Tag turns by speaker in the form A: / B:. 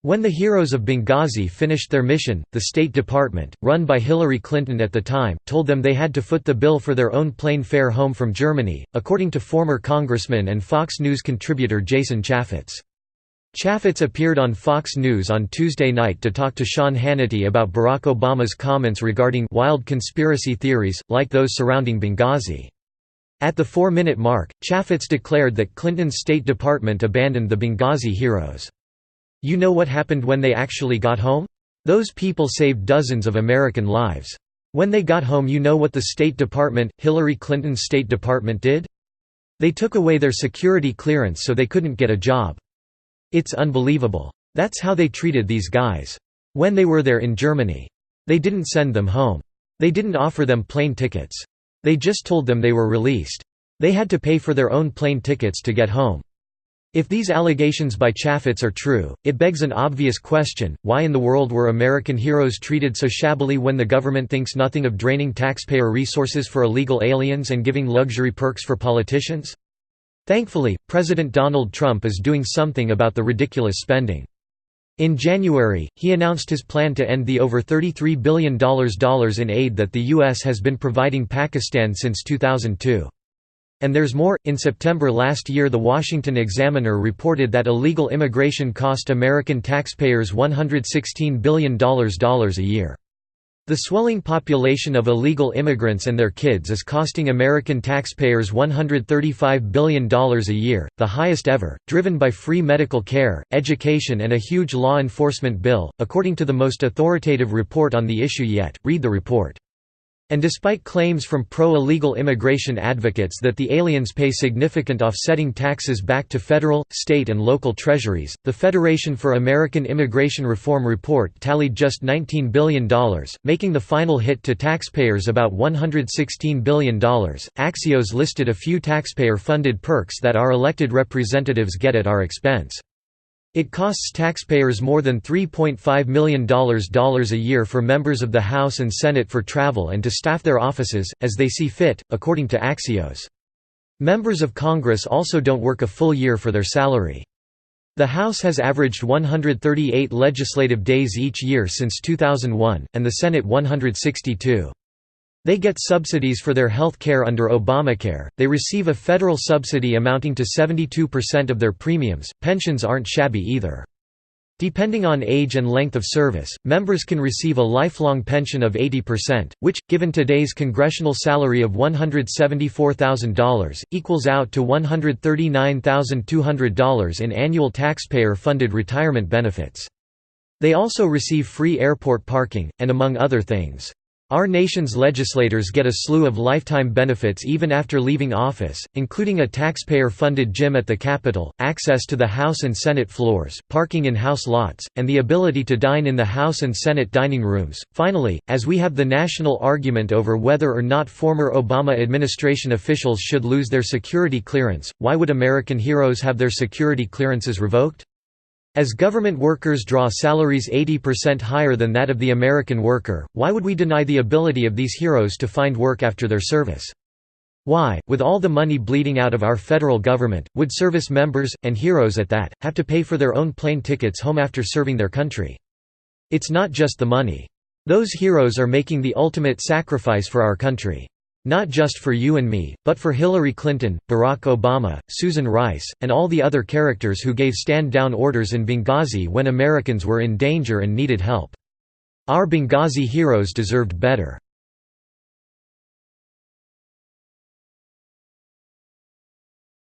A: When the heroes of Benghazi finished their mission, the State Department, run by Hillary Clinton at the time, told them they had to foot the bill for their own plane fare home from Germany, according to former Congressman and Fox News contributor Jason Chaffetz. Chaffetz appeared on Fox News on Tuesday night to talk to Sean Hannity about Barack Obama's comments regarding wild conspiracy theories, like those surrounding Benghazi. At the 4-minute mark, Chaffetz declared that Clinton's State Department abandoned the Benghazi heroes. "You know what happened when they actually got home? Those people saved dozens of American lives. When they got home, you know what the State Department, Hillary Clinton's State Department, did? They took away their security clearance so they couldn't get a job. It's unbelievable. That's how they treated these guys. When they were there in Germany. They didn't send them home. They didn't offer them plane tickets. They just told them they were released. They had to pay for their own plane tickets to get home." If these allegations by Chaffetz are true, it begs an obvious question: why in the world were American heroes treated so shabbily when the government thinks nothing of draining taxpayer resources for illegal aliens and giving luxury perks for politicians? Thankfully, President Donald Trump is doing something about the ridiculous spending. In January, he announced his plan to end the over $33 billion in aid that the U.S. has been providing Pakistan since 2002. And there's more. In September last year, the Washington Examiner reported that illegal immigration cost American taxpayers $116 billion a year. The swelling population of illegal immigrants and their kids is costing American taxpayers $135 billion a year, the highest ever, driven by free medical care, education, and a huge law enforcement bill, according to the most authoritative report on the issue yet. Read the report. And despite claims from pro-illegal immigration advocates that the aliens pay significant offsetting taxes back to federal, state and local treasuries, the Federation for American Immigration Reform report tallied just $19 billion, making the final hit to taxpayers about $116 billion. Axios listed a few taxpayer-funded perks that our elected representatives get at our expense. It costs taxpayers more than $3.5 million a year for members of the House and Senate for travel and to staff their offices, as they see fit, according to Axios. Members of Congress also don't work a full year for their salary. The House has averaged 138 legislative days each year since 2001, and the Senate 162. They get subsidies for their health care under Obamacare, they receive a federal subsidy amounting to 72% of their premiums. Pensions aren't shabby either. Depending on age and length of service, members can receive a lifelong pension of 80%, which, given today's congressional salary of $174,000, equals out to $139,200 in annual taxpayer-funded retirement benefits. They also receive free airport parking, and among other things. Our nation's legislators get a slew of lifetime benefits even after leaving office, including a taxpayer-funded gym at the Capitol, access to the House and Senate floors, parking in House lots, and the ability to dine in the House and Senate dining rooms. Finally, as we have the national argument over whether or not former Obama administration officials should lose their security clearance, why would American heroes have their security clearances revoked? As government workers draw salaries 80% higher than that of the American worker, why would we deny the ability of these heroes to find work after their service? Why, with all the money bleeding out of our federal government, would service members, and heroes at that, have to pay for their own plane tickets home after serving their country? It's not just the money. Those heroes are making the ultimate sacrifice for our country. Not just for you and me, but for Hillary Clinton, Barack Obama, Susan Rice, and all the other characters who gave stand-down orders in Benghazi when Americans were in danger and needed help. Our Benghazi heroes deserved better.